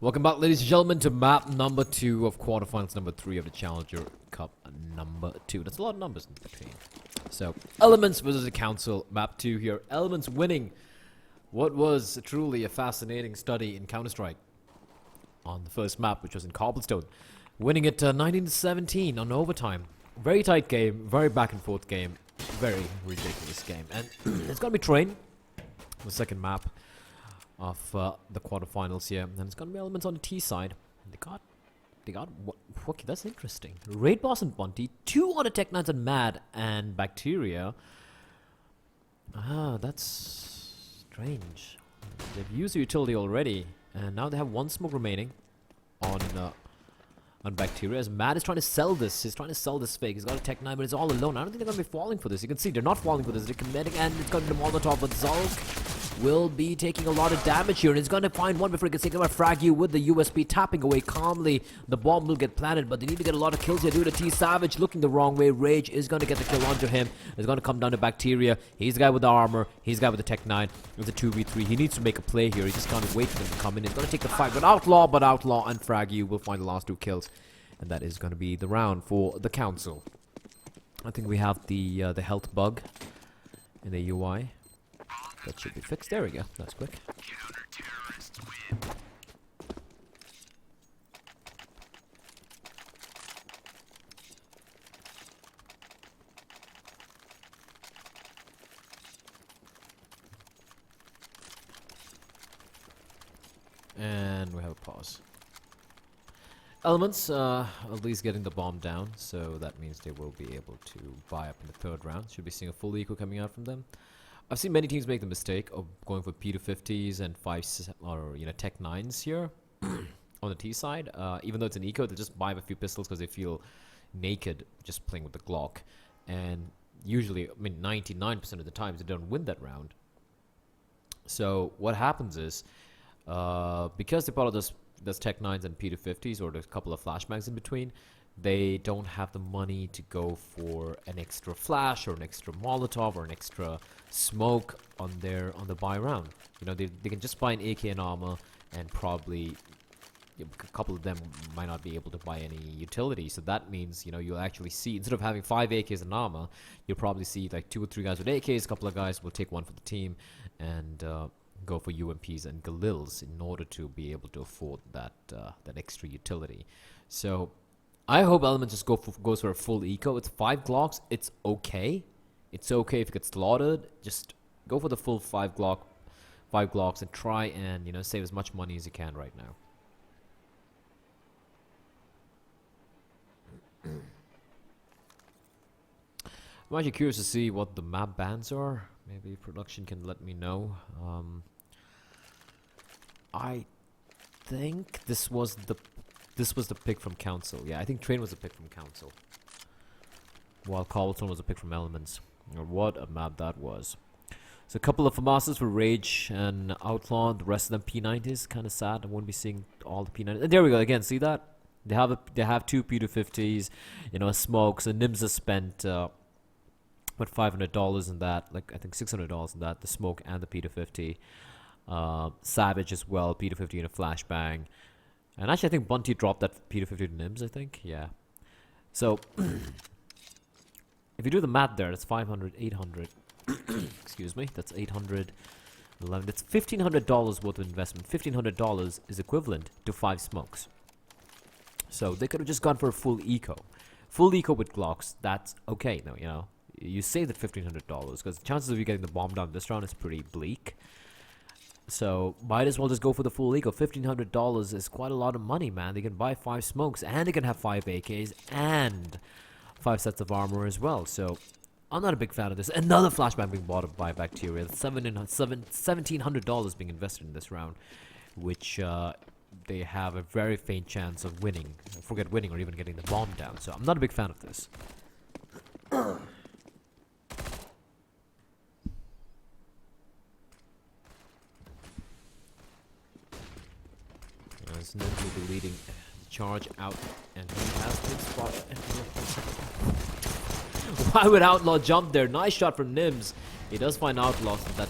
Welcome back, ladies and gentlemen, to map number 2 of quarterfinals number 3 of the Challenger Cup number 2. That's a lot of numbers in between. So, Elements versus the Council, map 2 here. Elements winning what was truly a fascinating study in Counter-Strike on the first map, which was in Cobblestone. Winning it 19-17 on overtime. Very tight game, very back and forth game. Very ridiculous game. And it's going to be Train, the second map of the quarterfinals here, and it's gonna be Elements on the T side. They got what? Okay, that's interesting. Raid Boss and Bunty, 2 on the Tech 9s and Mad and Bacteria. Ah, that's strange. They've used the utility already, and now they have 1 smoke remaining on Bacteria. As Mad is trying to sell this, he's trying to sell this fake. He's got a Tech 9, but it's all alone. I don't think they're gonna be falling for this. You can see they're not falling for this. They're committing, and it's gonna be them all on the top. But Zulk will be taking a lot of damage here, and he's going to find one before he gets taken by Frag you with the USP tapping away calmly. The bomb will get planted, but they need to get a lot of kills here due to T Savage looking the wrong way. Rage is going to get the kill onto him. It's going to come down to Bacteria. He's the guy with the armor. He's the guy with the Tech 9. It's a 2v3. He needs to make a play here. He just can't wait for them to come in. He's going to take the fight, but Outlaw and Frag you will find the last 2 kills, and that is going to be the round for the Council. I think we have the health bug in the UI. That should be fixed. There we go. That's quick. And we have a pause. Elements, at least getting the bomb down, so that means they will be able to buy up in the 3rd round. Should be seeing a full eco coming out from them. I've seen many teams make the mistake of going for P250s and 5 or Tech 9s here on the T side. Even though it's an eco, they just buy a few pistols because they feel naked just playing with the Glock. And usually, I mean, 99% of the times they don't win that round. So what happens is, because they follow those Tech 9s and P250s, or there's a couple of flashbangs in between, they don't have the money to go for an extra flash or an extra Molotov or an extra smoke on the buy round. You know, they can just buy an AK and armor, and probably a couple of them might not be able to buy any utility. So that means, you know, you'll actually see, instead of having 5 AKs and armor, you'll probably see like 2 or 3 guys with AKs, a couple of guys will take 1 for the team, and go for UMPs and Galils in order to be able to afford that extra utility. So I hope Elements just goes for a full eco. It's 5 Glocks. It's okay. It's okay if it gets slaughtered. Just go for the full 5 Glocks and try and, you know, save as much money as you can right now. I'm actually curious to see what the map bans are. Maybe production can let me know. I think this was the pick from Council. Yeah, I think Train was the pick from Council, while Cobblestone was a pick from Elements. Or what a map that was. So a couple of FAMASas for Rage and Outlaw. The rest of them P90s. Kind of sad. I won't be seeing all the P90s. And there we go. Again, see that? They have 2 P250s. You know, smokes. And Nims has spent what, $500 in that. Like I think $600 in that. The smoke and the P250. Savage as well. P250 and a flashbang. And actually, I think Bunty dropped that P250 to Nims, I think. Yeah. So, if you do the math there, that's 500, 800. Excuse me. That's 800, 11. That's $1,500 worth of investment. $1,500 is equivalent to 5 smokes. So, they could have just gone for a full eco. Full eco with Glocks, that's okay, though, you know. You save that $1,500, because the chances of you getting the bomb down this round is pretty bleak. So, might as well just go for the full eco. $1,500 is quite a lot of money, man. They can buy 5 smokes, and they can have 5 AKs, and 5 sets of armor as well. So, I'm not a big fan of this. Another flashbang being bought up by Bacteria. $1,700 being invested in this round, which they have a very faint chance of winning. Forget winning or even getting the bomb down. So, I'm not a big fan of this. As Nims will be leading the charge out, and he has been spotted. Why would Outlaw jump there? Nice shot from Nims. He does find Outlaw, so that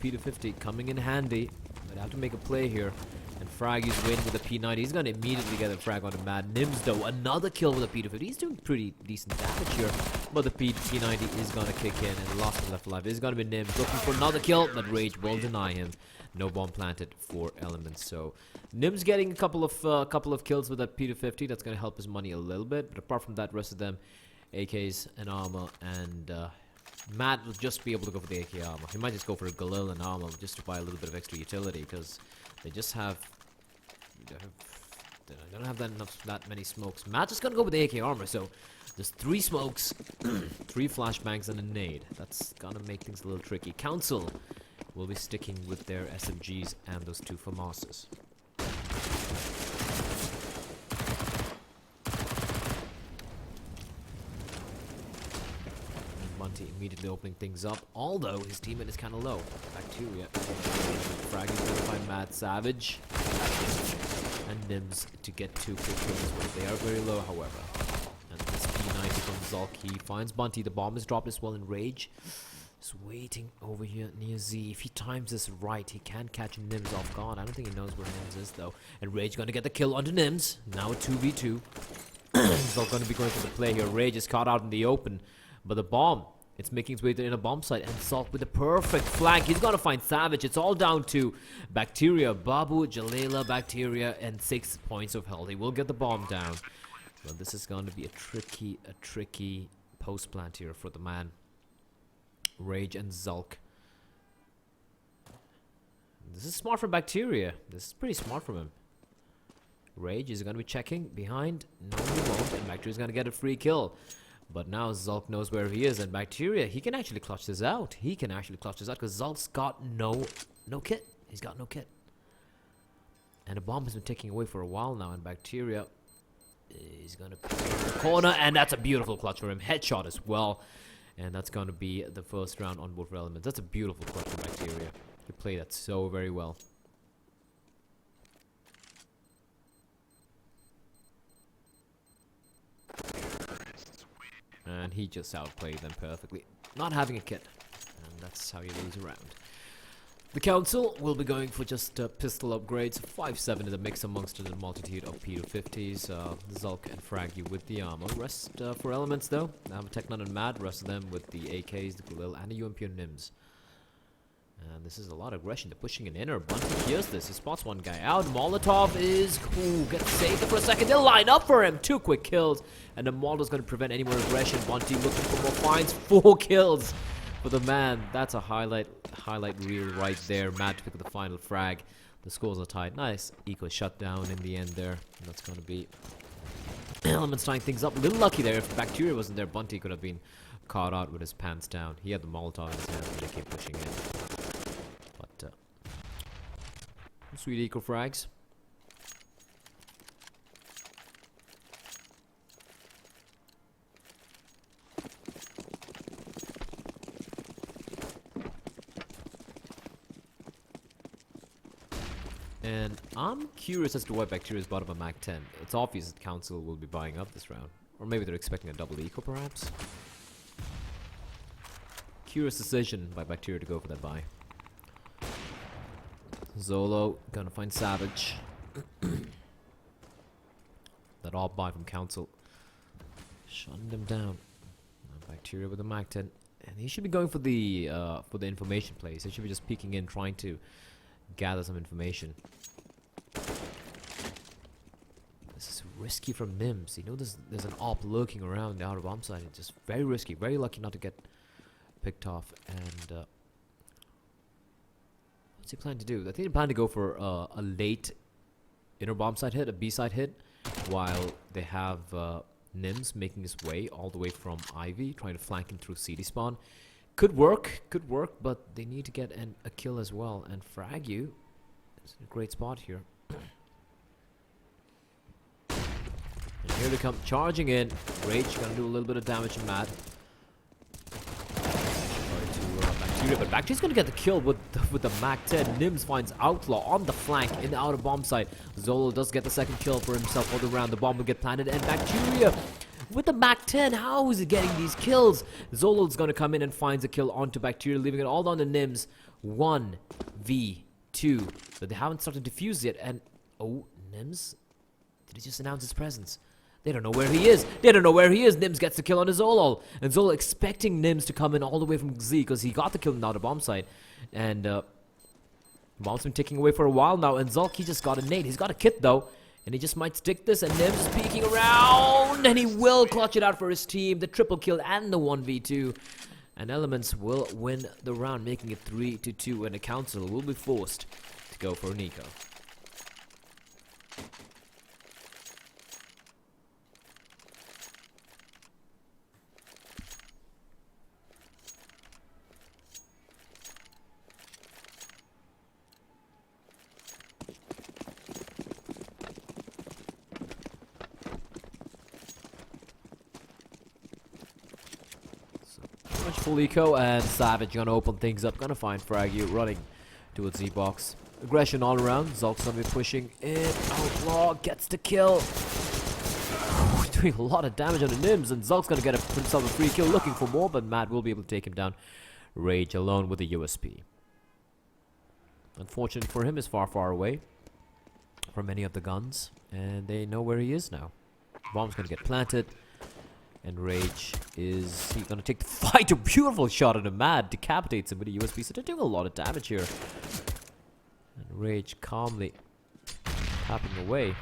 P250 coming in handy. But have to make a play here. And Frag is waiting with the P90. He's gonna immediately get a frag on the Mad. Nims though, another kill with a P250. He's doing pretty decent damage here, but the P90 is gonna kick in, and the last one left alive is gonna be Nims looking for another kill, but Rage will deny him. No bomb planted for Elements. So Nims getting a couple of kills with that P250. That's gonna help his money a little bit, but apart from that, rest of them AKs and armor, and Matt will just be able to go for the AK armor. He might just go for a Galil and armor just to buy a little bit of extra utility, because they just have they don't have that many smokes. Matt's just gonna go with the AK armor, so there's 3 smokes, 3 flashbangs, and a nade. That's gonna make things a little tricky. Council will be sticking with their SMGs and those 2 FAMASs. Bunty immediately opening things up, although his teammate is kind of low. Bacteria. Frag is going to find Mad Savage and Nims to get 2 quick kills, but they are very low, however. And this P90 from Zulk, he finds Bunty. The bomb is dropped as well in Rage. He's waiting over here near Z. If he times this right, he can catch Nims off guard. I don't think he knows where Nims is, though. And Rage going to get the kill onto Nims. Now a 2v2. Zulk going to be going for the play here. Rage is caught out in the open, but the bomb, it's making its way to the inner bomb site, and Zulk with the perfect flank. He's gonna find Savage. It's all down to Bacteria, Babu, Jalila, Bacteria, and 6 points of health. He will get the bomb down. Well, this is going to be a tricky post plant here for the man. Rage and Zulk. This is smart from Bacteria. This is pretty smart from him. Rage is gonna be checking behind. No, he won't, and Bacteria is gonna get a free kill. But now Zulk knows where he is, and Bacteria, he can actually clutch this out. He can actually clutch this out because Zulk's got no kit. He's got no kit. And the bomb has been ticking away for a while now, and Bacteria is going to pick the corner, and that's a beautiful clutch for him. Headshot as well. And that's going to be the first round on both Elements. That's a beautiful clutch for Bacteria. He played that so very well. And he just outplayed them perfectly. Not having a kit. And that's how you lose a round. The Council will be going for just pistol upgrades. 5-7 in the mix amongst the multitude of P250s. Zulk and Fraggy with the armor. Rest for Elements though. Now Technon and Mad. Rest of them with the AKs, the Galil, and the UMP and Nims. And this is a lot of aggression. They're pushing an inner. Bunty hears this. He spots one guy out. Molotov is cool. Gets saved for a second. They'll line up for him. 2 quick kills. And the Molotov's going to prevent any more aggression. Bunty looking for more finds. 4 kills for the man. That's a highlight reel right there. Mad to pick up the final frag. The scores are tied. Nice eco shutdown in the end there. And that's going to be Elements tying things up. A little lucky there. If Bacteria wasn't there, Bunty could have been caught out with his pants down. He had the Molotov in his hand and they kept pushing in. But sweet eco frags. And I'm curious as to why Bacteria is bottom of Mac 10. It's obvious that Council will be buying up this round. Or maybe they're expecting a double eco perhaps. Curious decision by Bacteria to go for that buy. Zolo gonna find Savage. That all buy from Council. Shutting them down. Bacteria with the Mac 10. And he should be going for the information plays. He should be just peeking in, trying to gather some information. This is risky from Nims. You know there's an op lurking around the outer bomb side. It's just very risky. Very lucky not to get picked off. And what's he planning to do? I think he planned to go for a late inner bomb side hit, a B side hit, while they have Nims making his way all the way from Ivy, trying to flank him through CD spawn. Could work, but they need to get a kill as well. And Frag you is in a great spot here. And here they come, charging in. Rage gonna do a little bit of damage to Mad. Bacteria, but Bacteria's gonna get the kill with the Mac 10. Nims finds Outlaw on the flank in the outer bomb site. Zolo does get the second kill for himself for the round. The bomb will get planted, and Bacteria with the Mac 10, how is he getting these kills? Zolo's gonna come in and finds a kill onto Bacteria, leaving it all down to Nims. 1v2. But they haven't started to defuse yet, and Oh, Nims? Did he just announce his presence? They don't know where he is. They don't know where he is. Nims gets the kill on his Zolo. And Zolo expecting Nims to come in all the way from Z because he got the kill now the bomb site. And bomb's been ticking away for a while now. And Zulk, he just got a nade. He's got a kit though. And he just might stick this. And Nims is peeking around. And he will clutch it out for his team. The triple kill and the 1v2. And Elements will win the round, making it 3-2. And the Council will be forced to go for Nico. Full eco, and Savage gonna open things up, gonna find Fragu running towards Z-Box. Aggression all around, Zulk's gonna be pushing in, Outlaw gets the kill. Doing a lot of damage on the Nims, and Zulk's gonna get himself a free kill, looking for more, but Matt will be able to take him down. Rage alone with the USP. Unfortunate for him, is far, far away from any of the guns, and they know where he is now. Bomb's gonna get planted. And Rage, is he gonna take the fight? A beautiful shot on a Mad, decapitates him with a USB, so they're doing a lot of damage here. And Rage calmly tapping away.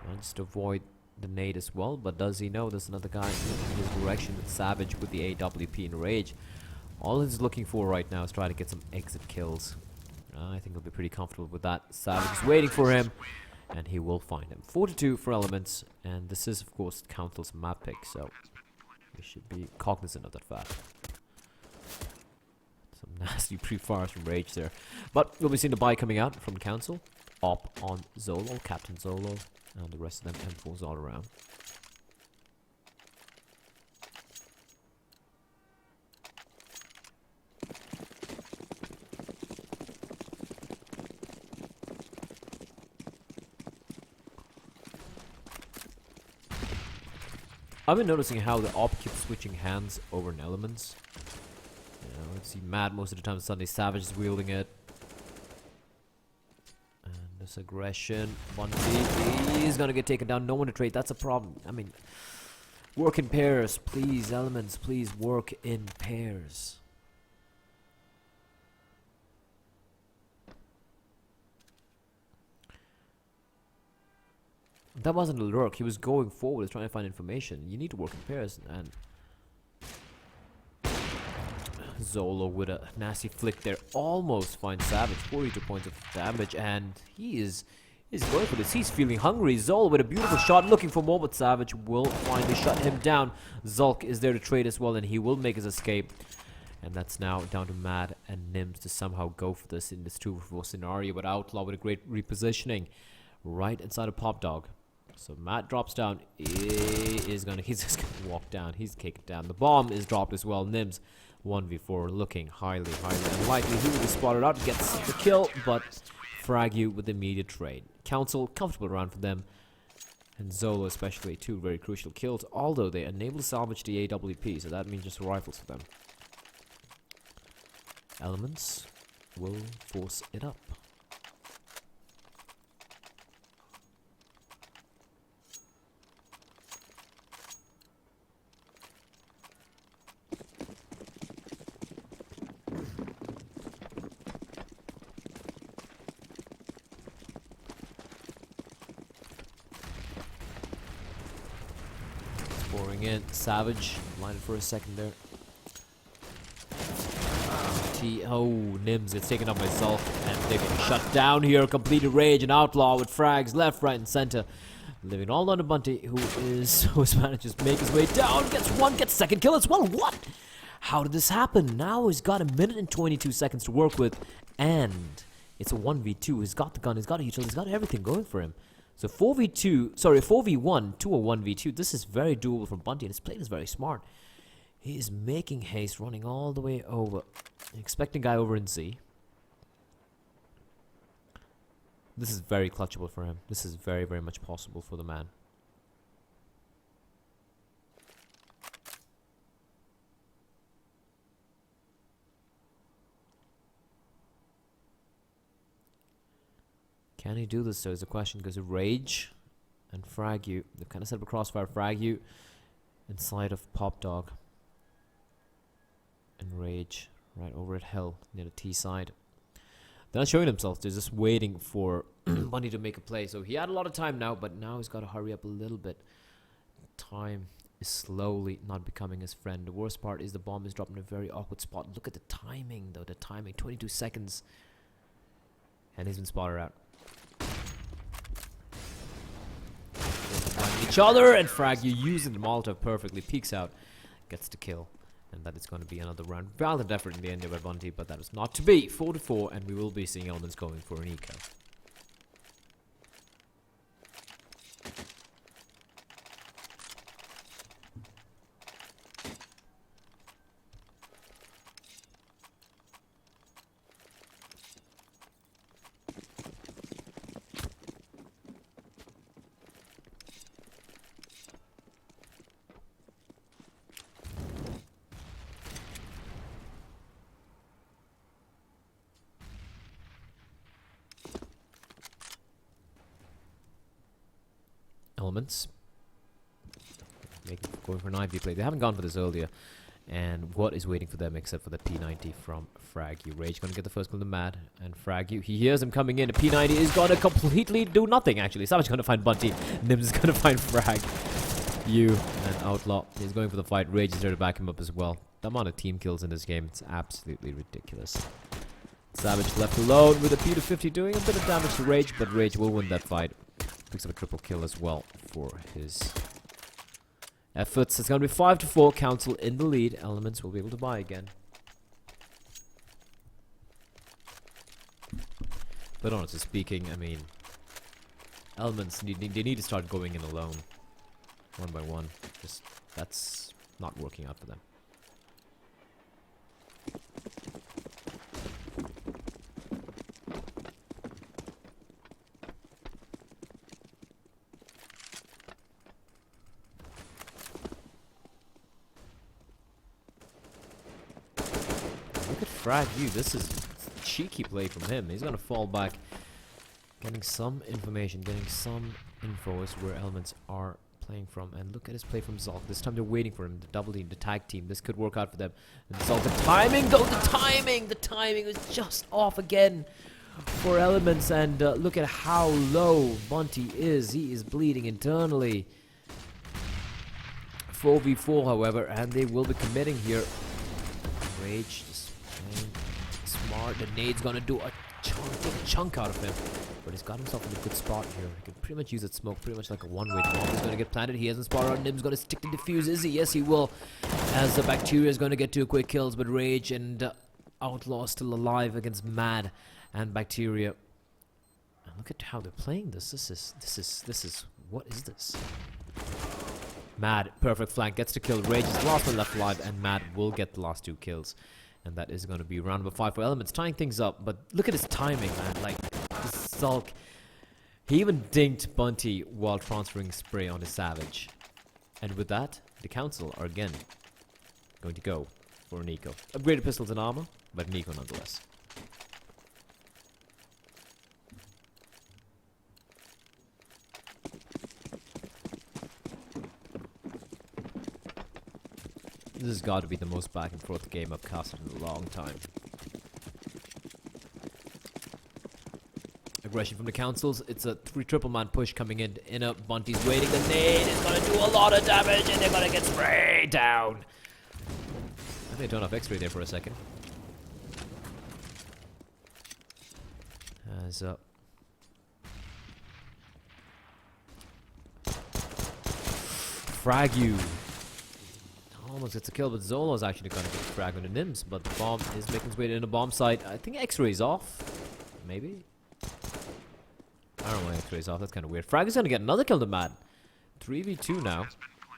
Wants to avoid the nade as well, but does he know there's another guy in his direction? It's Savage with the AWP and Rage. All he's looking for right now is trying to get some exit kills. I think he'll be pretty comfortable with that. Savage is waiting for him. And he will find him. 4-2 for Elements, and this is of course Council's map pick, so we should be cognizant of that fact. Some nasty pre-fires from Rage there, but we'll be seeing the buy coming out from Council. Op on Zolo, Captain Zolo, and the rest of them M4s all around. I've been noticing how the op keeps switching hands over in Elements. You know, let's see, Mad most of the time, suddenly Savage is wielding it. And this aggression, 1v, he's gonna get taken down, no one to trade, that's a problem. I mean, work in pairs, please, Elements, please work in pairs. That wasn't a lurk, he was going forward, trying to find information. You need to work in pairs, and Zolo with a nasty flick there almost finds Savage, 42 points of damage, and he's going for this. He's feeling hungry. Zolo with a beautiful shot, looking for more, but Savage will finally shut him down. Zulk is there to trade as well, and he will make his escape. And that's now down to Mad and Nims to somehow go for this in this 2v4 scenario, but Outlaw with a great repositioning right inside of Pop Dog. So Matt drops down. He's just gonna walk down. He's kicked down. The bomb is dropped as well. Nims 1v4 looking highly unlikely. He will be spotted out, gets the kill, but Fragu with the immediate trade. Council, comfortable round for them. And Zolo especially, two very crucial kills, although they enable to salvage the AWP, so that means just rifles for them. Elements will force it up. Pouring in, Savage, blinded for a second there. Nims gets taken up by Zulk, and they're getting shut down here. Completed Rage and Outlaw with frags left, right, and center. Living all on a Bunty, who's manages to make his way down, gets second kill as well. What? How did this happen? Now he's got a minute and 22 seconds to work with, and it's a 1v2. He's got the gun, he's got a utility, he's got everything going for him. So 4v1 to a 1v2. This is very doable from Bunty, and his play is very smart. He is making haste, running all the way over. Expecting guy over in Z. This is very clutchable for him. This is very, very much possible for the man. Can he do this? So is the question. Because Rage and Frag You, they've kind of set up a crossfire. Frag You inside of Pop Dog. And Rage right over at Hell near the T side. They're not showing themselves. They're just waiting for Bunty to make a play. So he had a lot of time now, but now he's got to hurry up a little bit. Time is slowly not becoming his friend. The worst part is the bomb is dropped in a very awkward spot. Look at the timing, though. The timing, 22 seconds. And he's been spotted out. Each other, and Frag You using the Molotov perfectly. Peeks out, gets the kill. And that is going to be another round. Valiant effort in the end by Bunty, but that is not to be. 4-4, and we will be seeing Elements going for an eco. Elements going for an IV play. They haven't gone for this earlier, and what is waiting for them except for the P90 from Frag You? Rage gonna get the first kill to Mad, and Frag You, he hears him coming in. The P90 is gonna completely do nothing. Actually, Savage gonna find Bunty. Nims is gonna find Frag You, and Outlaw is going for the fight. Rage is there to back him up as well. The amount of team kills in this game, it's absolutely ridiculous. Savage left alone with a P250 doing a bit of damage to Rage, but Rage will win that fight. Picks up a triple kill as well for his efforts. It's going to be 5-4. Council in the lead. Elements will be able to buy again. But honestly speaking, I mean, Elements they need to start going in alone, one by one. Just that's not working out for them. Frag You, this is cheeky play from him. He's gonna fall back, getting some information, getting some info as where Elements are playing from. And look at his play from Zolk. This time they're waiting for him, the double team, the tag team. This could work out for them. And Zolk, the timing though, the timing was just off again for Elements. And look at how low Bunty is. He is bleeding internally. 4v4, however, and they will be committing here. Rage just playing smart. The nade's gonna do a chunk out of him, but he's got himself in a good spot here. He can pretty much use that smoke pretty much like a one-way. The bomb is gonna get planted. He hasn't spotted out. Nim's gonna stick the defuse. Is he? Yes, he will. As the Bacteria is gonna get 2 quick kills, but Rage and Outlaw still alive against Mad and Bacteria. And look at how they're playing this. This is what is this? Mad, perfect flank, gets to kill. Rage is the last one left alive, and Mad will get the last 2 kills. And that is going to be round number 5 for Elements, tying things up. But look at his timing, man. Like, Sulk. He even dinked Bunty while transferring spray on his Savage. And with that, the Council are again going to go for an eco. Upgraded pistols and armor, but an eco nonetheless. This has got to be the most back and forth game I've casted in a long time. Aggression from the Councils. It's a 3 triple man push coming in. Inner Bunty's waiting. The nade is going to do a lot of damage, and they're going to get sprayed down. I think they turned off X-ray there for a second. As Frag You. Almost gets a kill, but Zolo's actually going to get frag on the Nims, but the bomb is making its way in the bomb site. I think X-ray's off. Maybe? I don't know why X-ray's off. That's kind of weird. Frag is going to get another kill to Mad. 3v2 now.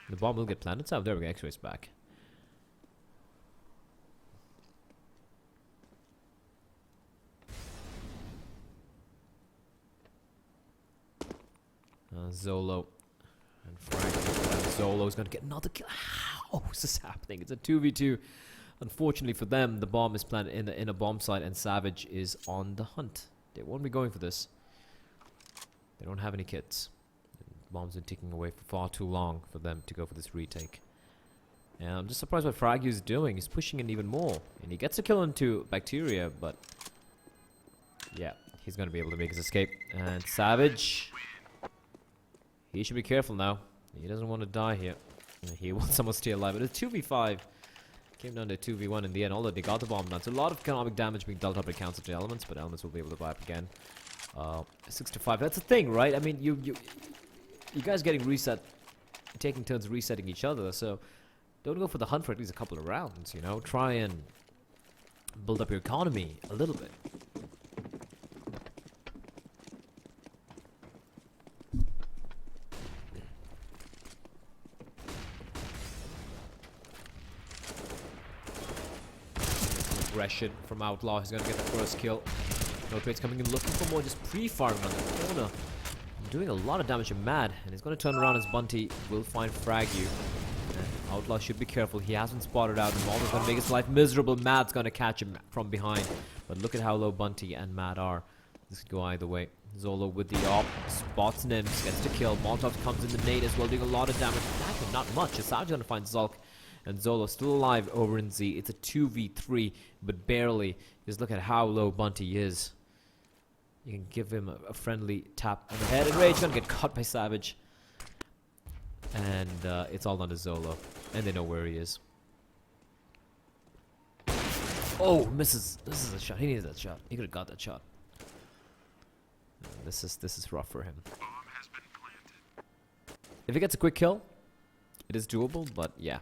The bomb will get planted. So there we go. X-ray's back. Zolo and Frag. Zolo's going to get another kill. How is this happening? It's a 2v2. Unfortunately for them, the bomb is planted in a bomb site, and Savage is on the hunt. They won't be going for this. They don't have any kits. Bombs been ticking away for far too long for them to go for this retake. And I'm just surprised what Fraggy is doing. He's pushing in even more. And he gets a kill into Bacteria, but... yeah, he's going to be able to make his escape. And Savage... he should be careful now. He doesn't want to die here. He wants someone to stay alive. But it's 2v5. Came down to 2v1 in the end, although they got the bomb down. So a lot of economic damage being dealt up by Council to Elements, but Elements will be able to buy up again. 6-5. That's the thing, right? I mean, you guys getting reset, taking turns resetting each other, so don't go for the hunt for at least a couple of rounds, you know? Try and build up your economy a little bit. Aggression from Outlaw. He's gonna get the first kill. No trades coming in, looking for more, just pre-farming on the corner. Doing a lot of damage to Mad, and he's gonna turn around as Bunty will find Frag you. Outlaw should be careful. He hasn't spotted out. And Malta's gonna make his life miserable. Mad's gonna catch him from behind. But look at how low Bunty and Mad are. This could go either way. Zolo with the op, spots Nims, gets to kill. Molotov comes in the nade as well, doing a lot of damage. Actually, not much. Asaj's gonna find Zulk. And Zolo still alive over in Z. It's a 2v3, but barely. Just look at how low Bunty is. You can give him a friendly tap on the head. And Rage gonna get caught by Savage. And it's all down to Zolo. And they know where he is. Oh, misses. This is a shot. He needed that shot. He could have got that shot. This is rough for him. If he gets a quick kill, it is doable, but yeah.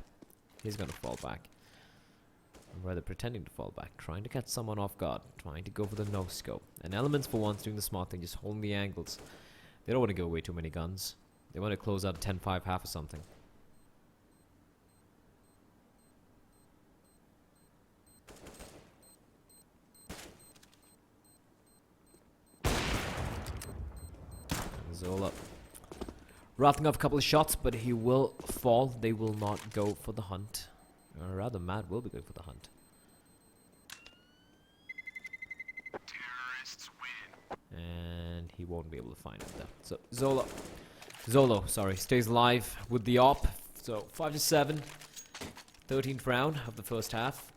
He's gonna fall back. Or rather pretending to fall back. Trying to catch someone off guard. Trying to go for the no-scope. And Elements for once doing the smart thing, just holding the angles. They don't want to give away too many guns. They want to close out 10-5 half or something. Zola rattling off a couple of shots, but he will fall. They will not go for the hunt. Or rather, Mad will be going for the hunt. Terrorists win. And he won't be able to find him though. So Zolo, sorry, stays alive with the op. So 5-7, 13th round of the first half.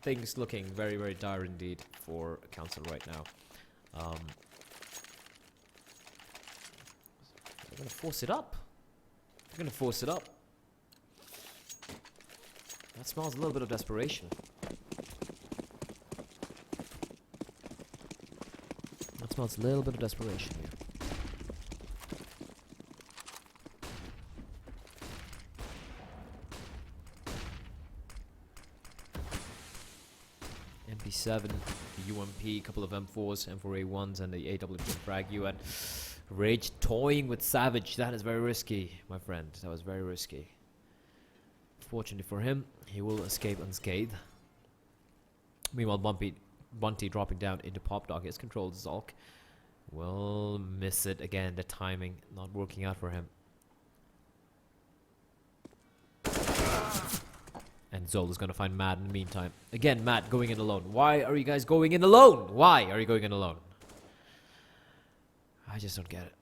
Things looking very, very dire indeed for Council right now. They're gonna force it up. They're gonna force it up. That smells a little bit of desperation. That smells a little bit of desperation here. MP7, the UMP, a couple of M4s, M4A1s, and the AWP frag you at Rage toying with Savage. That is very risky, my friend. That was very risky. Fortunately for him, he will escape unscathed. Meanwhile, Bunty dropping down into Pop Dog. He has controlled Zulk. Will miss it again. The timing not working out for him. And Zol is going to find Mad in the meantime. Again, Mad going in alone. Why are you guys going in alone? Why are you going in alone? I just don't get it.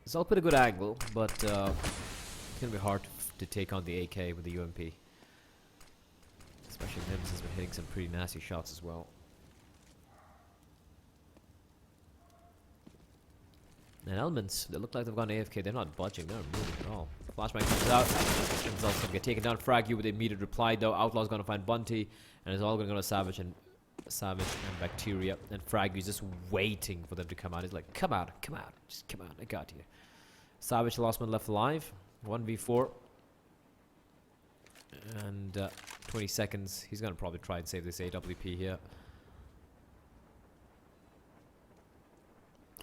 Zol put a good angle, but it's going to be hard to take on the AK with the UMP. Especially Nims has been hitting some pretty nasty shots as well. And Elements, they look like they've gone AFK. They're not budging. They're not moving at all. Flashbang comes out. And Zol's going to get taken down. Frag you with an immediate reply, though. Outlaw's going to find Bunty. And it's all going to go to Savage and Bacteria. And Frag You's just waiting for them to come out. He's like, come out. Just come out. I got you. Savage, the last one left alive. 1v4. And 20 seconds. He's going to probably try and save this AWP here.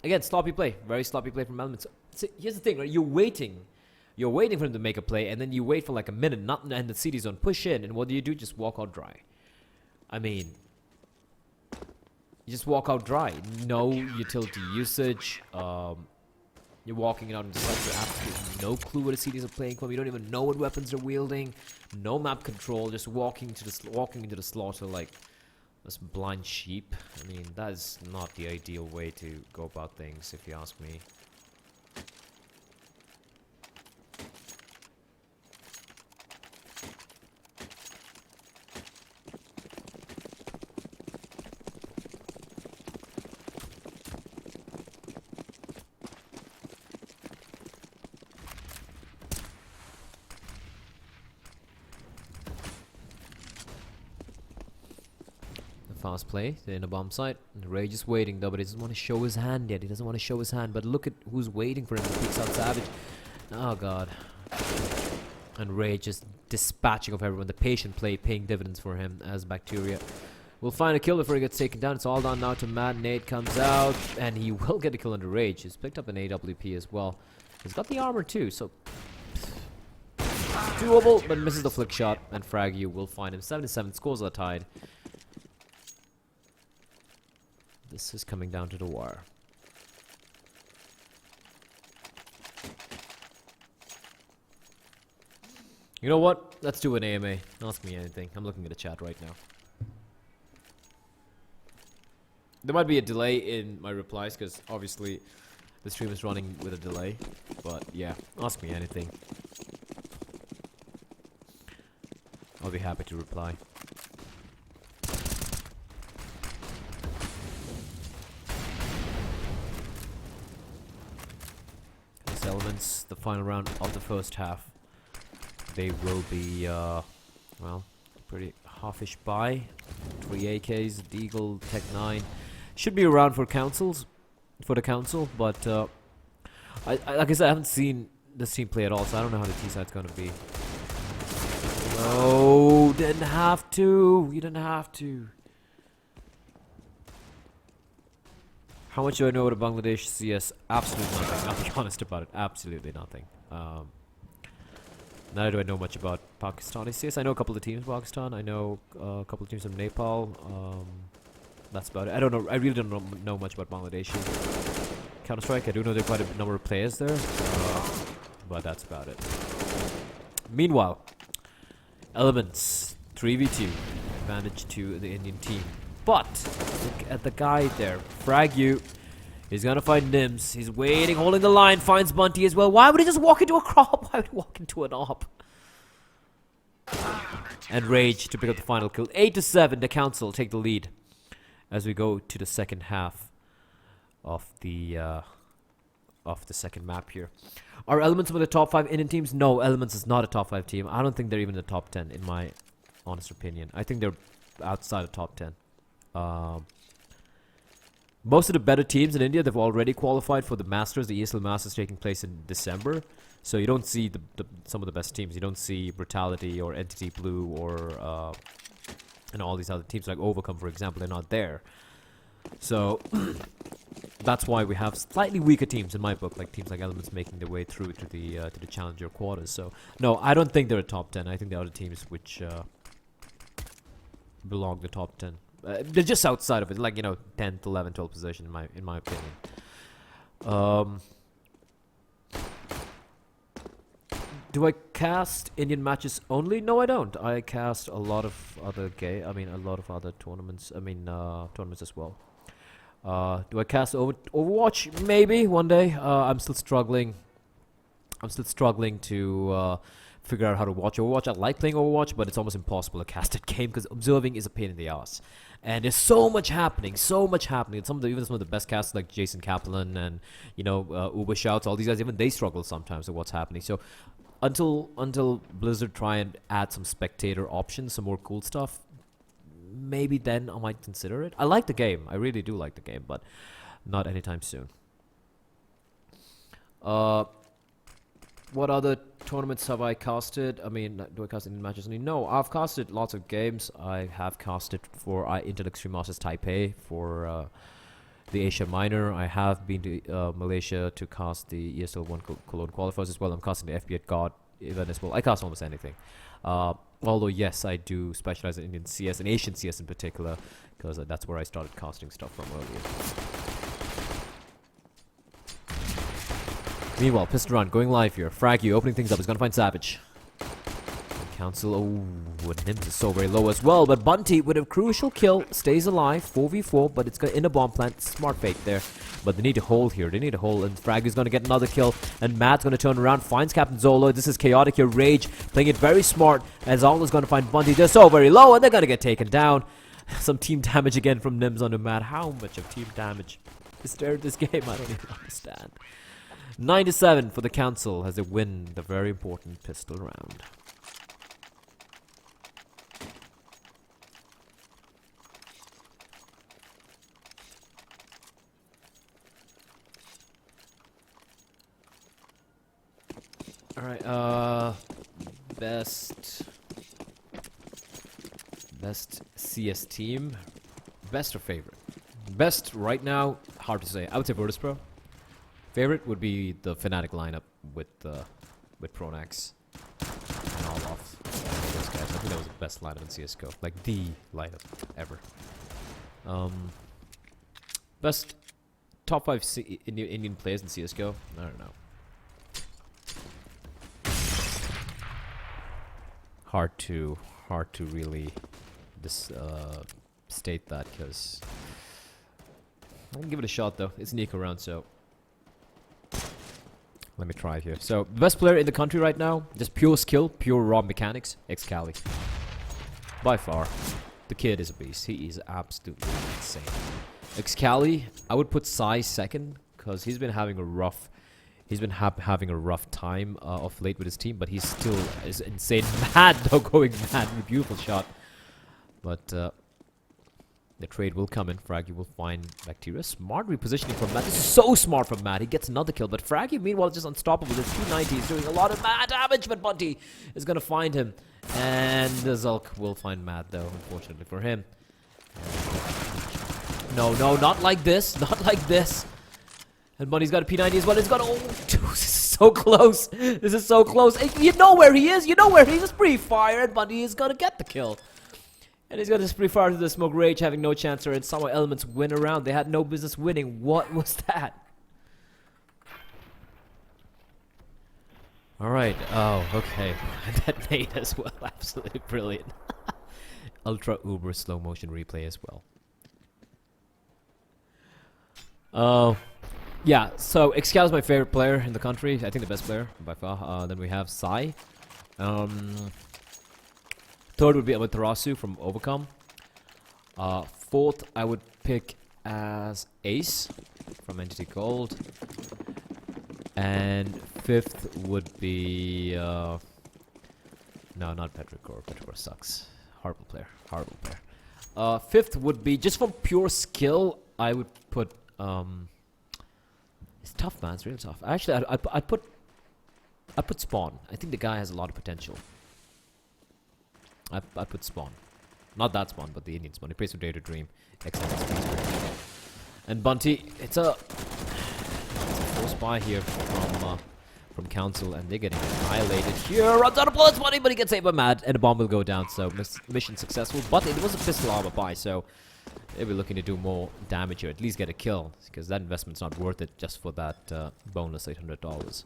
Again, sloppy play. Very sloppy play from Elements. So here's the thing, right? You're waiting for him to make a play, and then you wait for like a minute, and the CD zone push in, and what do? Just walk out dry. I mean, you just walk out dry. No utility usage. You're walking out into such you have absolutely no clue what the CDs are playing from. You don't even know what weapons they're wielding. No map control. Just walking into the slaughter like This blind sheep. I mean, that is not the ideal way to go about things, if you ask me. Fast play, they're in a bomb site. Rage is waiting though, but he doesn't want to show his hand yet. He doesn't want to show his hand, but look at who's waiting for him. He picks out Savage. Oh god. And Rage is dispatching of everyone. The patient play paying dividends for him as Bacteria will find a kill before he gets taken down. It's all done now to Matt. Nate comes out, and he will get a kill under Rage. He's picked up an AWP as well. He's got the armor too, so doable, but misses the flick shot, and Frag will find him. 7-7, scores are tied. This is coming down to the wire. You know what? Let's do an AMA. Ask me anything. I'm looking at the chat right now. There might be a delay in my replies because obviously the stream is running with a delay. But yeah, ask me anything. I'll be happy to reply. Elements, the final round of the first half. They will be, well, pretty half-ish buy. 3 AKs, Deagle, Tech 9. Should be around for councils, for the council, but like I said, I haven't seen this team play at all, so I don't know how the T-side's gonna be. No, didn't have to. You didn't have to. How much do I know about Bangladesh CS? Absolutely nothing. I'll be honest about it. Absolutely nothing. Neither do I know much about Pakistani CS. I know a couple of teams in Pakistan. I know a couple of teams from Nepal. That's about it. I don't know. I really don't know much about Bangladesh. Counter-Strike, I do know there are quite a number of players there. But that's about it. Meanwhile, Elements 3v2. Advantage to the Indian team. But look at the guy there. Frag you. He's gonna find Nims. He's waiting, holding the line. Finds Bunty as well. Why would he just walk into a crop? Why would he walk into an op? And Rage to pick up the final kill. 8-7. The council take the lead as we go to the second half of the second map here. Are Elements one of the top 5 Indian teams? No, Elements is not a top 5 team. I don't think they're even in the top 10 in my honest opinion. I think they're outside of top 10. Most of the better teams in India, they've already qualified for the Masters, the ESL Masters taking place in December. So you don't see some of the best teams. You don't see Brutality or Entity Blue or and all these other teams like Overcome, for example. They're not there. So that's why we have slightly weaker teams in my book, like teams like Elements making their way through to the Challenger quarters. So no, I don't think they're a top 10. I think there are other teams which belong the top 10. They're just outside of it, like, you know, 10th, 11th, 12th position in my opinion. Do I cast Indian matches only? No, I don't. I cast a lot of other tournaments. Tournaments as well. Do I cast Overwatch? Maybe one day. I'm still struggling. To figure out how to watch Overwatch. I like playing Overwatch, but it's almost impossible to cast that game because observing is a pain in the ass. And there's so much happening. And some of the best casters like Jason Kaplan and Uber Shouts, all these guys, even they struggle sometimes with what's happening. So until Blizzard try and add some spectator options, some more cool stuff, maybe then I might consider it. I like the game. I really do like the game, but not anytime soon. What other tournaments have I casted? I mean, do I cast any matches? No, I've casted lots of games. I have casted for Intel Extreme Masters Taipei, for the Asia Minor. I have been to Malaysia to cast the ESL 1 Cologne qualifiers as well. I'm casting the FB at God event as well. I cast almost anything. Although, yes, I do specialize in Indian CS and Asian CS in particular, because that's where I started casting stuff from earlier. Meanwhile, Piston Run going live here. Frag you, opening things up. He's gonna find Savage. Council. Oh, Nims is so very low as well. But Bunty with a crucial kill stays alive. 4v4, but it's got in a bomb plant. Smart fake there. But they need to hold here. They need to hold. And Fraggy's going to get another kill. And Matt's going to turn around. Finds Captain Zolo. This is chaotic here. Rage playing it very smart. And Zolo's going to find Bunty. They're so very low. And they're going to get taken down. Some team damage again from Nims onto Matt. How much of team damage is there in this game? I don't even understand. 9-7 for the Council as they win the very important pistol round. Alright, best CS team. Best or favorite? Best right now, hard to say. I would say Virtus Pro. Favorite would be the Fnatic lineup with Pronax and all off those guys. I think that was the best lineup in CS:GO, like the lineup ever. Best top 5 Indian players in CS:GO. I don't know. Hard to really state that, because I can give it a shot though. It's Nico round, so let me try it here. So the best player in the country right now, just pure skill, pure raw mechanics, Excali. By far, the kid is a beast. He is absolutely insane. Excali, I would put Sai second, because he's been having a rough. He's been having a rough time of late with his team, but he's still is insane. Mad though, going mad. Beautiful shot. But the trade will come in. Fraggy will find Bacteria. Smart repositioning from Matt. This is so smart from Matt. He gets another kill. But Fraggy, meanwhile, is just unstoppable. His 290 is doing a lot of mad damage, but Bunty is going to find him. And the Zulk will find Matt, though, unfortunately for him. No, not like this. Not like this. And Bunty's got a P90 as well. He's got oh, this is so close. This is so close. You know where he is. You know where he is. Spree fire, and Bunty is gonna get the kill. And he's got a spree fire to the smoke. Rage having no chance, and somehow Elements win a round. They had no business winning. What was that? All right. Oh, okay. That made as well. Absolutely brilliant. Ultra uber slow motion replay as well. Yeah, so Excal is my favorite player in the country. I think the best player by far. Then we have Sai. Third would be Amaterasu from Overcome. Fourth, I would pick as Ace from Entity Gold. And fifth would be... no, not Petrichor. Petrichor sucks. Horrible player. Horrible player. Fifth would be, just from pure skill, I would put... It's tough, man. It's really tough. Actually, I'd put Spawn. I think the guy has a lot of potential. I put Spawn. Not that Spawn, but the Indian Spawn. He plays for Data Dream. Excellent. And Bunty, it's a force buy here from Council, and they're getting annihilated here. Runs out of bullets, Bunty, but he gets saved by Mad, and the bomb will go down. So mission successful, but it was a pistol armor buy, so they'll be looking to do more damage here, at least get a kill, because that investment's not worth it just for that bonus $800.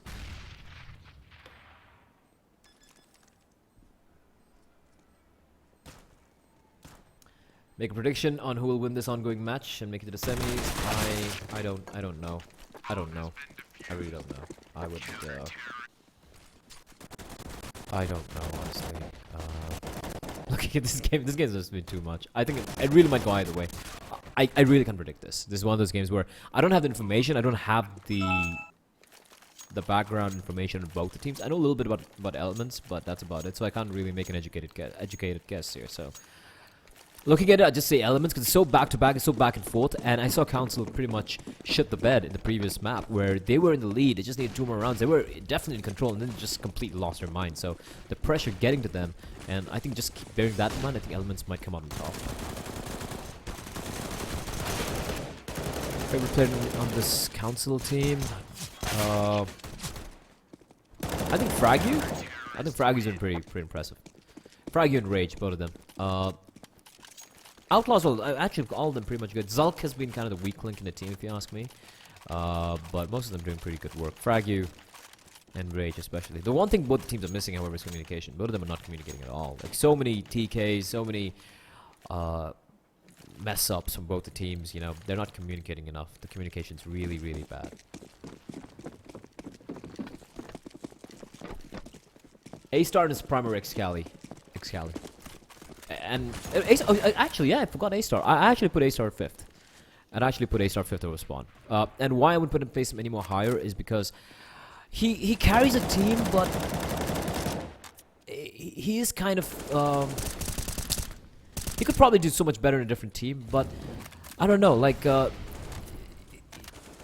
Make a prediction on who will win this ongoing match and make it to the semis. I don't know. I don't know. I really don't know. I would. I don't know, honestly. Looking at this game's just been too much. I think it really might go either way. I really can't predict this. This is one of those games where I don't have the information. I don't have the background information on both the teams. I know a little bit about Elements, but that's about it. So I can't really make an educated guess here. So looking at it, I just say Elements because it's so back to back, it's so back and forth. And I saw Council pretty much shit the bed in the previous map where they were in the lead. They just needed 2 more rounds. They were definitely in control, and then they just completely lost their mind. So the pressure getting to them, and I think just keep bearing that in mind. I think Elements might come out on top. Favorite player on this Council team? I think Fragu. I think Fragu's been pretty impressive. Fragu and Rage, both of them. Outlaws, actually all of them pretty much good. Zulk has been kind of the weak link in the team, if you ask me. But most of them doing pretty good work. Fragu, And Rage especially. The one thing both teams are missing, however, is communication. Both of them are not communicating at all. Like, so many TKs, so many mess ups from both the teams, you know. They're not communicating enough. The communication's really, really bad. A-Star is primary Excali. And actually, yeah, I forgot A-Star. I actually put A-Star 5th. I'd actually put A-Star 5th over Spawn. And why I wouldn't put him place him any more higher is because he carries a team, but he is kind of he could probably do so much better in a different team, but I don't know, like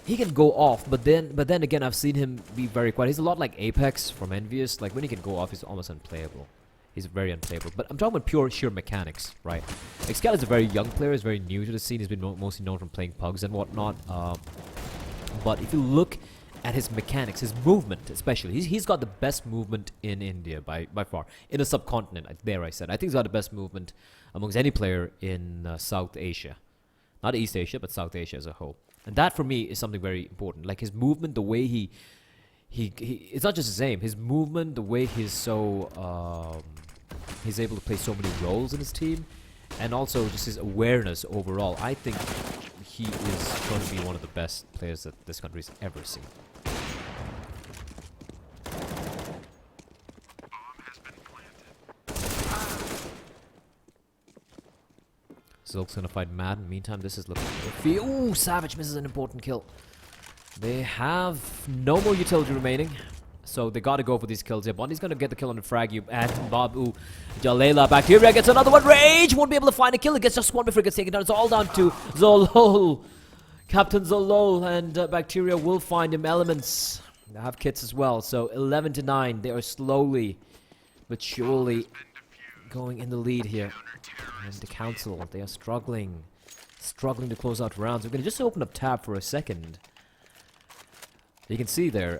he can go off, but then again, I've seen him be very quiet. He's a lot like Apex from Envious. Like, when he can go off, he's almost unplayable. He's very unplayable. But I'm talking about sheer mechanics, right? Excal is a very young player. He's very new to the scene. He's been mostly known from playing pugs and whatnot. But if you look at his mechanics, his movement especially, he's got the best movement in India by far. In a subcontinent, there I said. I think he's got the best movement amongst any player in South Asia. Not East Asia, but South Asia as a whole. And that, for me, is something very important. Like, his movement, the way he it's not just his aim. His movement, the way he's so... he's able to play so many roles in his team. And also, just his awareness overall. I think he is going to be one of the best players that this country's ever seen. Zolk's gonna fight Mad. In the meantime, this is looking iffy. Ooh, Savage misses an important kill. They have no more utility remaining, so they gotta go for these kills here. Bundy's gonna get the kill on the frag. And Babu Jalela. Bacteria gets another one. Rage won't be able to find a kill. It gets just one before it gets taken down. It's all down to Zolol. Captain Zolol, and Bacteria will find him. Elements. They have kits as well. So 11-9. They are slowly but surely going in the lead here. And the Council, they are struggling to close out rounds. We're going to just open up tab for a second. You can see there,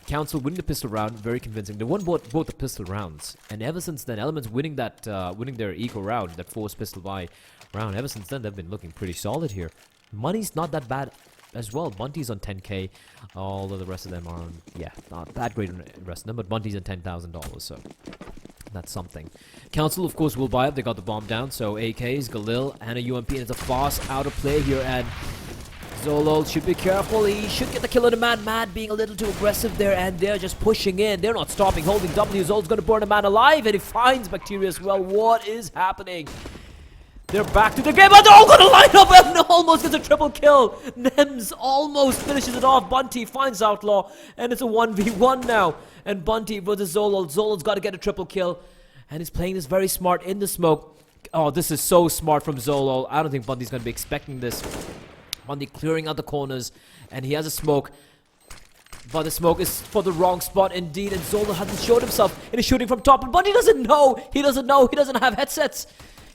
Council winning the pistol round, very convincing. They won both the pistol rounds, and ever since then, Elements winning their eco round, that forced pistol buy round. Ever since then, they've been looking pretty solid here. Money's not that bad as well. Bunty's on 10k, although the rest of them are on, yeah, not that great on the rest of them, but Bunty's on $10,000, so that's something. Council, of course, will buy up. They got the bomb down, so AKs, Galil, and a UMP, and it's a fast out of play here, and Zolol should be careful. He should get the kill on the man. Mad being a little too aggressive there, and they're just pushing in. They're not stopping, holding W. Zol's going to burn a man alive, and he finds Bacteria as well. What is happening? They're back to the game, but they're all going to line up, and almost gets a triple kill. Nems almost finishes it off. Bunty finds Outlaw, and it's a 1v1 now. And Bunty versus Zolol. Zolol's got to get a triple kill, and he's playing this very smart in the smoke. Oh, this is so smart from Zolol. I don't think Bunty's going to be expecting this. Bunty clearing out the corners, and he has a smoke, but the smoke is for the wrong spot indeed, and Zolol hasn't showed himself, and he's shooting from top, and Bunty doesn't know. He doesn't have headsets.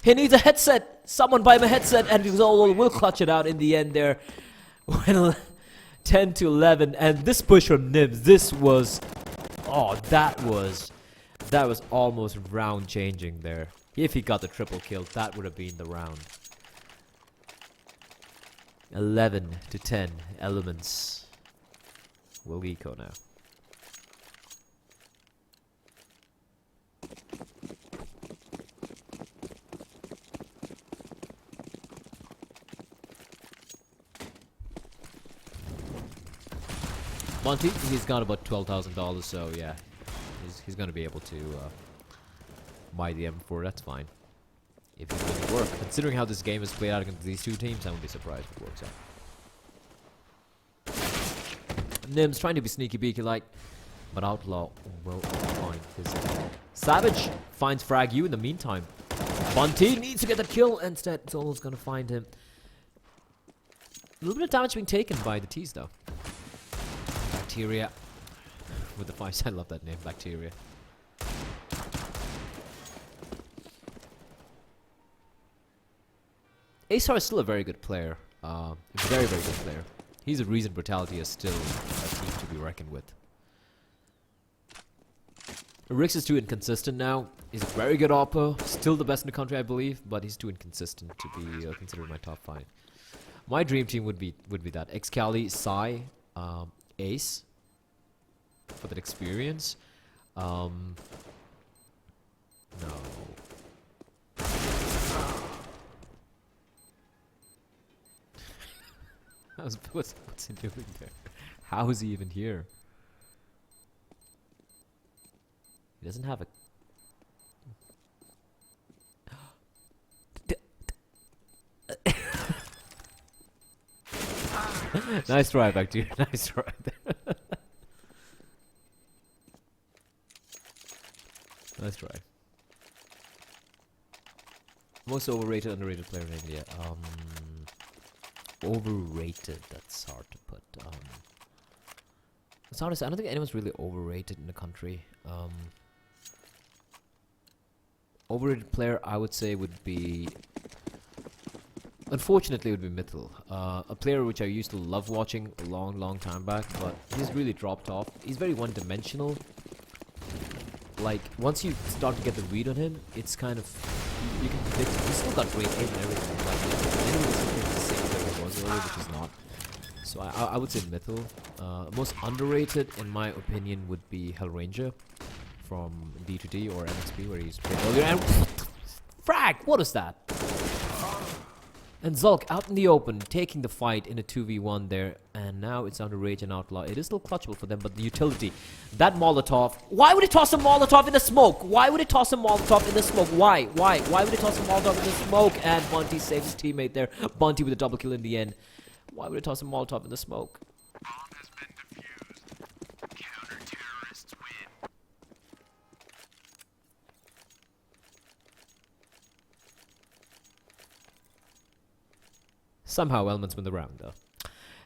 He needs a headset. Someone buy him a headset, and Zolol will clutch it out in the end there. 10-11, and this push from Nibs, this was, oh, that was almost round changing there. If he got the triple kill, that would have been the round. 11-10, Elements will eco now. Monty, he's got about $12,000, so yeah, he's gonna be able to buy the M4. That's fine. If it doesn't work, considering how this game is played out against these two teams, I won't be surprised if it works out. Nim's trying to be sneaky beaky like, but Outlaw will find his Savage finds Frag U in the meantime. Bunty needs to get the kill, and instead Zolol's gonna find him. A little bit of damage being taken by the T's though. Bacteria with the 5. I love that name, Bacteria. Asar is still a very good player. Very, very good player. He's a reason Brutality is still a team to be reckoned with. Rix is too inconsistent now. He's a very good AWPer. Still the best in the country, I believe, but he's too inconsistent to be considered my top 5. My dream team would be that. Excali, Psy, Ace. for that experience. No. What's he doing there? How is he even here? He doesn't have a... Nice try, back to you. Nice try there. Nice try. Most overrated, underrated player in India. Overrated. That's hard to put. It's hard to say. I don't think anyone's really overrated in the country. Overrated player, I would say, would be... Unfortunately, it would be Mithil. A player which I used to love watching a long time back, but he's really dropped off. He's very one-dimensional. Like, once you start to get the read on him, it's kind of... You can predict... He's still got great aim and everything. Like, it's the same player he was earlier, which is not. So I would say Mithil. Most underrated, in my opinion, would be Hellranger from D2D or MXP, where he's played earlier. And frag! What is that? And Zulk out in the open, taking the fight in a 2v1 there, and now it's under Rage and Outlaw. It is still clutchable for them, but the utility, that Molotov, why would it toss a Molotov in the smoke? Why would it toss a Molotov in the smoke? Why would it toss a Molotov in the smoke? And Bunty saves his teammate there. Bunty with a double kill in the end. Why would it toss a Molotov in the smoke? Somehow Elements win the round, though.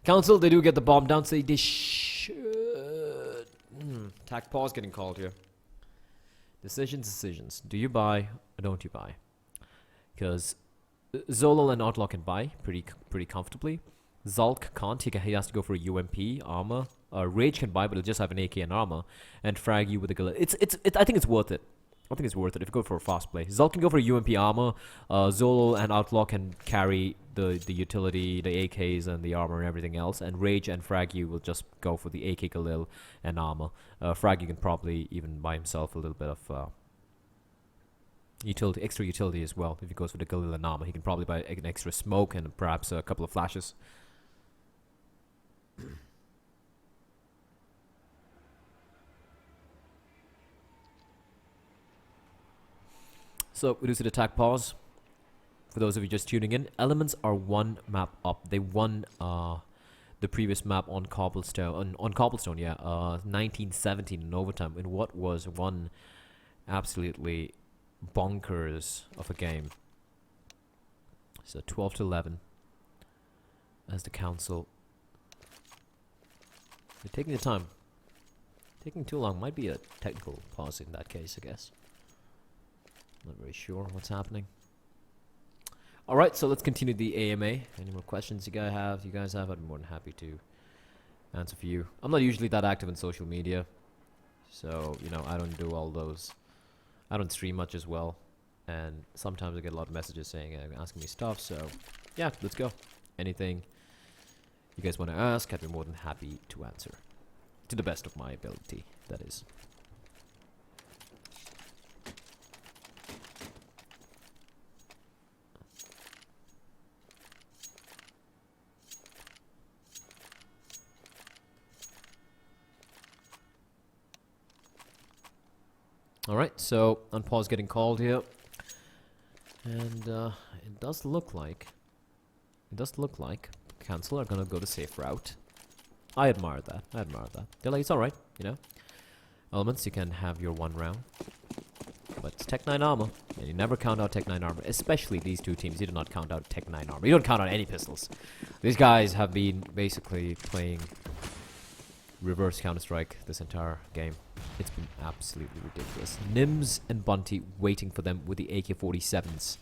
Council, they do get the bomb down, so they should... Attack pause getting called here. Decisions. Do you buy or don't you buy? Because Zolol and Outlaw can buy pretty comfortably. Zulk can't. He has to go for a UMP, armor. Rage can buy, but he'll just have an AK and armor. And frag you with a Galil. I think it's worth it. I think it's worth it if you go for a fast play. Zulk can go for a UMP armor. Zolol and Outlaw can carry the utility, the AKs and the armor and everything else. And Rage and Fraggy will just go for the AK Galil and armor. Fraggy can probably even buy himself a little bit of utility, extra utility as well. If he goes for the Galil and armor, he can probably buy an extra smoke and perhaps a couple of flashes. So, we do see the attack pause. For those of you just tuning in, Elements are one map up. They won the previous map on Cobblestone. On Cobblestone, yeah. 1917 in overtime in what was one absolutely bonkers of a game. So 12-11 as the council. They're taking the time. Taking too long. Might be a technical pause in that case, I guess. Not very sure what's happening. Alright, so let's continue the AMA. Any more questions you guys have? I'd be more than happy to answer for you. I'm not usually that active in social media. So, you know, I don't do all those. I don't stream much as well. And sometimes I get a lot of messages saying, asking me stuff. So, yeah, let's go. Anything you guys want to ask, I'd be more than happy to answer. To the best of my ability, that is. Alright, so unpause getting called here. And it does look like Cancel are gonna go the safe route. I admire that. They're like, it's alright, you know. Elements, you can have your one round. But it's Tech 9 armor. And you never count out Tech 9 armor. Especially these two teams. You do not count out Tech 9 armor. You don't count out any pistols. These guys have been basically playing reverse Counter-Strike this entire game. It's been absolutely ridiculous. Nims and Bunty waiting for them with the AK-47s.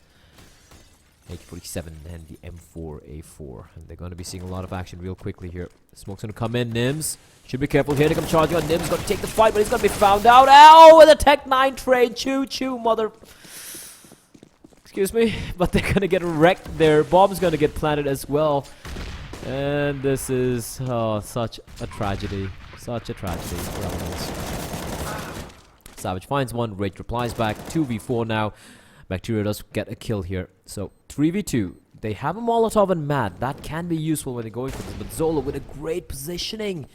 AK-47 and the M4A4. And they're going to be seeing a lot of action real quickly here. Smoke's going to come in. Nims should be careful here. They come charging on. Nims going to take the fight, but he's going to be found out. Ow! With a Tech 9 trade. Choo-choo, mother... Excuse me. But they're going to get wrecked there. Bomb's going to get planted as well. And this is such a tragedy. Such a tragedy for Elements. Savage finds one, Rage replies back. 2v4 now. Bacteria does get a kill here. So 3v2. They have a Molotov and Mad. That can be useful when they're going for this. But Zolo with a great positioning.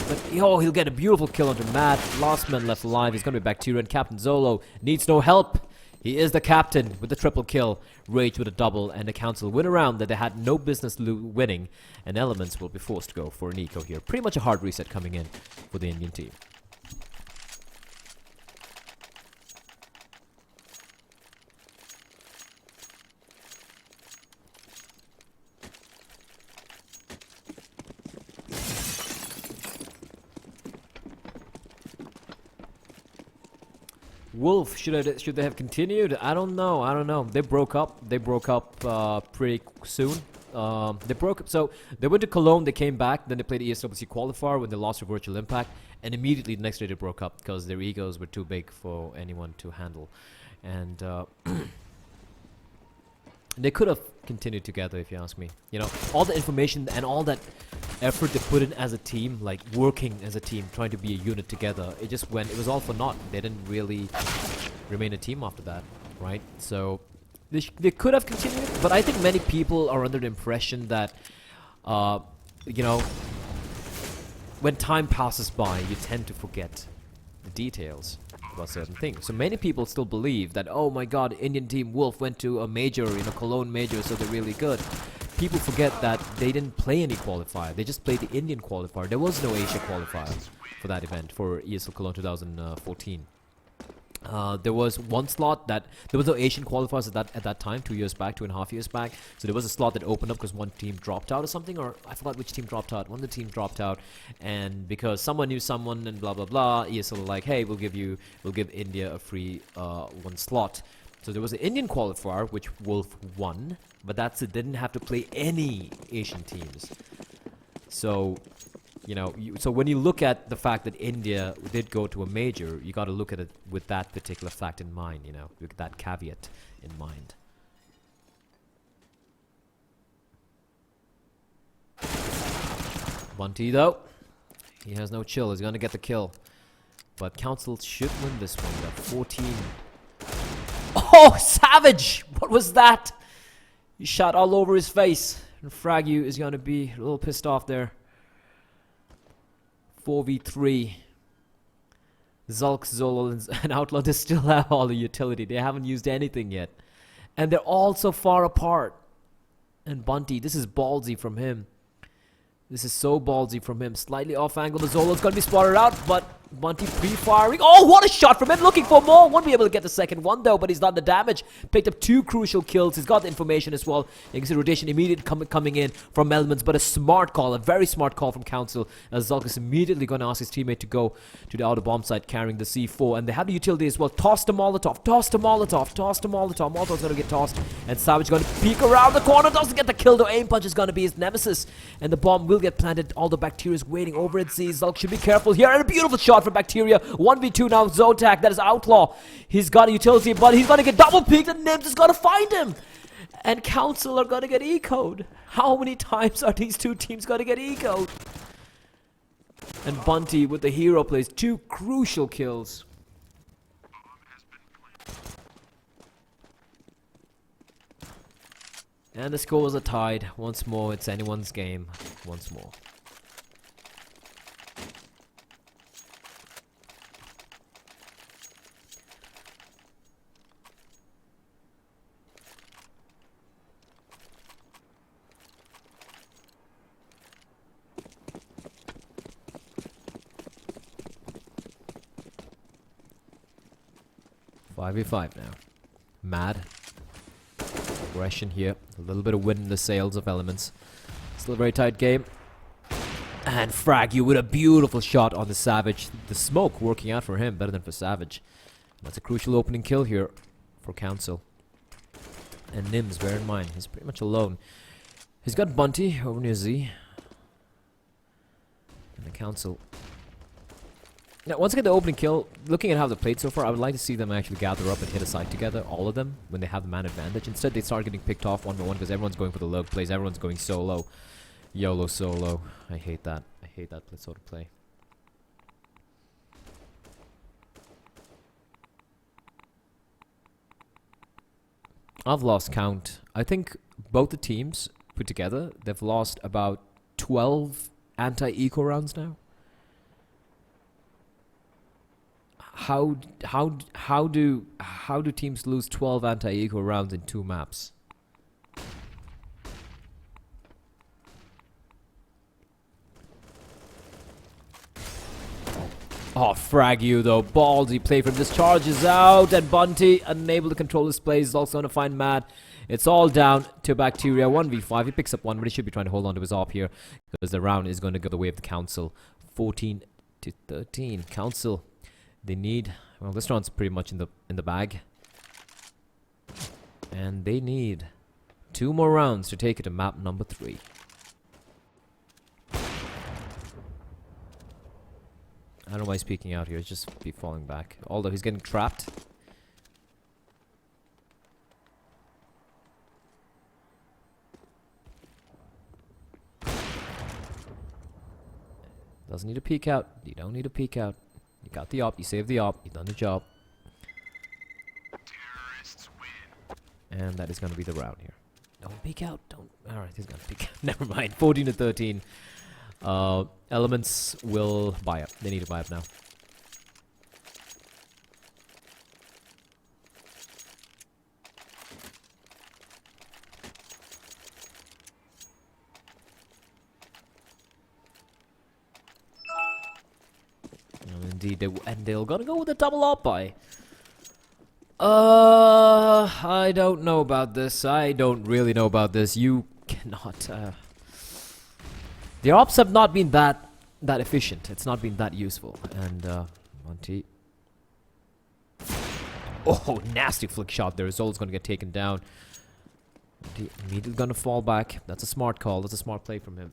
But oh, he'll get a beautiful kill onto Mad. Last man left alive. He's going to be Bacteria, and Captain Zolo needs no help. He is the captain with the triple kill, Rage with a double, and the Council win a round that they had no business winning, and Elements will be forced to go for an eco here. Pretty much a hard reset coming in for the Indian team. Wolf, should they have continued? I don't know. They broke up. They broke up pretty soon. They broke up. So they went to Cologne. They came back. Then they played the ESWC qualifier when they lost to Virtual Impact. And immediately the next day they broke up because their egos were too big for anyone to handle. And they could have continued together, if you ask me. You know, all the information and all that effort they put in as a team, like working as a team, trying to be a unit together, it was all for naught. They didn't really remain a team after that, right? So they could have continued, but I think many people are under the impression that, you know, when time passes by, you tend to forget the details about certain things. So many people still believe that, oh my god, Indian team Wolf went to a major, you know, Cologne major, so they're really good. People forget that they didn't play any qualifier. They just played the Indian qualifier. There was no Asia qualifier for that event, for ESL Cologne 2014. There was one slot that there was no Asian qualifiers at that time, 2 years back, 2.5 years back. So there was a slot that opened up because one team dropped out or something, or I forgot which team dropped out. One of the teams dropped out, and because someone knew someone and blah blah blah, ESL were like, hey, we'll give India a free one slot. So there was an Indian qualifier which Wolf won, but that's it. They didn't have to play any Asian teams. So, you know, so when you look at the fact that India did go to a major, you got to look at it with that particular fact in mind, you know, with that caveat in mind. Bunty, though, he has no chill. He's going to get the kill. But Council should win this one. Got 14. Oh, Savage! What was that? He shot all over his face. And Fragu is going to be a little pissed off there. 4v3. Zulk, Zolo, and Outlaw, they still have all the utility. They haven't used anything yet. And they're all so far apart. And Bunty, this is ballsy from him. This is so ballsy from him. Slightly off angle. The Zolo's going to be spotted out, but Bunty pre-firing. Oh, what a shot from him. Looking for more. Won't be able to get the second one, though, but he's done the damage. Picked up 2 crucial kills. He's got the information as well. You can see rotation immediately coming in from Elements, but a smart call, a very smart call from Council, as Zulk is immediately going to ask his teammate to go to the outer bomb site carrying the C4. And they have the utility as well. Toss the Molotov. Toss the Molotov. Toss the Molotov. Molotov's going to get tossed. And Savage going to peek around the corner. Doesn't get the kill, though. Aim punch is going to be his nemesis. And the bomb will get planted. All the Bacteria is waiting over it. See, Zulk should be careful here. And a beautiful shot from Bacteria. 1v2 now. Zotac. That is Outlaw. He's got a utility, but he's going to get double peeked. And Nims is going to find him. And Council are going to get ecoed. How many times are these two teams going to get ecoed? And Bunty with the hero plays 2 crucial kills. And the scores are tied. Once more, it's anyone's game. Once more. Five v 5 now. Mad. Aggression here. A little bit of wind in the sails of Elements. Still a very tight game. And Fragu with a beautiful shot on the Savage. The smoke working out for him, better than for Savage. That's a crucial opening kill here for Council. And Nims, bear in mind, he's pretty much alone. He's got Bunty over near Z. And the Council. Now, once again, the opening kill, looking at how they played so far, I would like to see them actually gather up and hit a side together, all of them, when they have the man advantage. Instead, they start getting picked off one by one because everyone's going for the lurk plays, everyone's going solo. YOLO solo. I hate that. I hate that sort of play. I've lost count. I think both the teams put together, they've lost about 12 anti-eco rounds now. How do teams lose 12 anti-eco rounds in 2 maps? Oh, frag you though. Ballsy play from discharges out, and Bunty, unable to control his plays, is also going to find Mad. It's all down to Bacteria. 1v5. He picks up one, but he should be trying to hold on to his AWP here, because the round is going to go the way of the Council. 14-13. Council, they need... Well, this round's pretty much in the bag. And they need 2 more rounds to take it to map number 3. I don't know why he's peeking out here. He's just be falling back. Although he's getting trapped. Doesn't need to peek out. You don't need to peek out. You got the op. You saved the op. You've done the job. And that is going to be the round here. Don't peek out. Don't. Alright, he's going to peek out. Never mind. 14-13. Elements will buy up. They need to buy up now. Indeed, they're gonna go with a double up buy. I don't know about this. I don't really know about this. You cannot. The ops have not been that efficient. It's not been that useful. And Monty. Oh, nasty flick shot there. Zol's gonna get taken down. Monty immediately gonna fall back. That's a smart call. That's a smart play from him.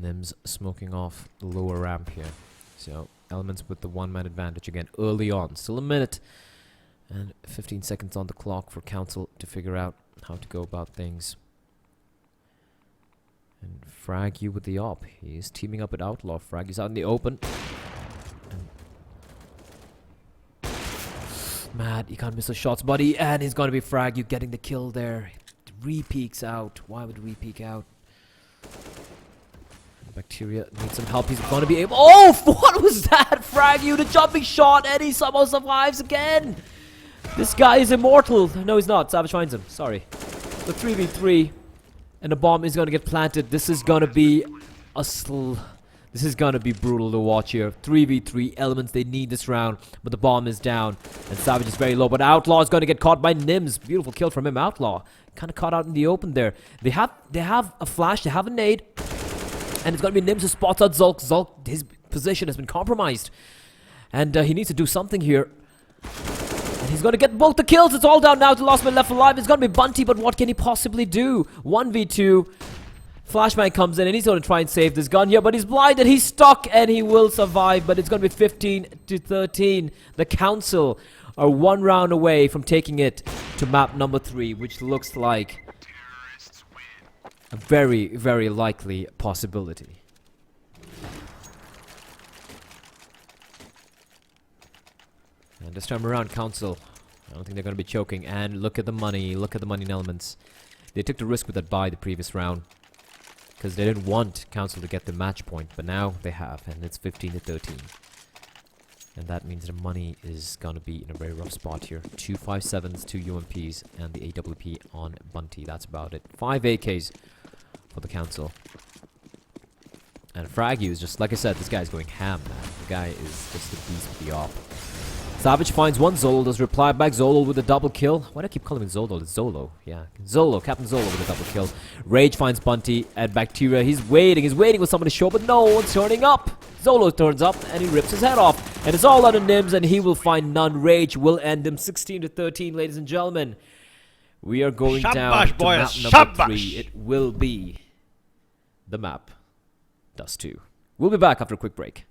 Nims smoking off the lower ramp here. So, Elements with the 1-man advantage again early on. Still a minute and 15 seconds on the clock for Council to figure out how to go about things. And Frag you with the op. He's teaming up with Outlaw. Frag is out in the open. And Mad, you can't miss the shots, buddy. And he's gonna be Frag you getting the kill there. Re-peeks out. Why would re-peek out? Bacteria needs some help. He's gonna be able. Oh, what was that? Frag you, the jumping shot, and he somehow survives again. This guy is immortal. No, he's not. Savage finds him. Sorry. The 3v3, and the bomb is gonna get planted. This is gonna be this is gonna be brutal to watch here. 3v3 Elements. They need this round, but the bomb is down, and Savage is very low. But Outlaw is gonna get caught by Nims. Beautiful kill from him. Outlaw kind of caught out in the open there. They have a flash. They have a nade. And it's going to be Nims who spots out Zulk. Zulk, his position has been compromised. And he needs to do something here. And he's going to get both the kills. It's all down now to last man left alive. It's going to be Bunty, but what can he possibly do? 1v2. Flashbang comes in and he's going to try and save this gun here. But he's blinded. He's stuck and he will survive. But it's going to be 15-13. The Council are 1 round away from taking it to map number 3, which looks like a very, very likely possibility. And this time around, Council, I don't think they're going to be choking. And look at the money. Look at the money in Elements. They took the risk with that buy the previous round, because they didn't want Council to get the match point. But now they have, and it's 15-13. And that means the money is going to be in a very rough spot here. 2 5.7s, 2 UMPs, and the AWP on Bunty. That's about it. 5 AKs for the Council. And Fraggy is just, like I said, this guy's going ham, man. The guy is just a beast with the op. Savage finds one Zolo, does reply back. Zolo with a double kill. Why do I keep calling him Zolo? It's Zolo. Yeah. Zolo, Captain Zolo with a double kill. Rage finds Bunty and Bacteria. He's waiting for someone to show, but no one's turning up. Zolo turns up and he rips his head off. And it's all out of Nims and he will find none. Rage will end him 16-13, ladies and gentlemen. We are going down to map number 3. It will be the map Dust 2. We'll be back after a quick break.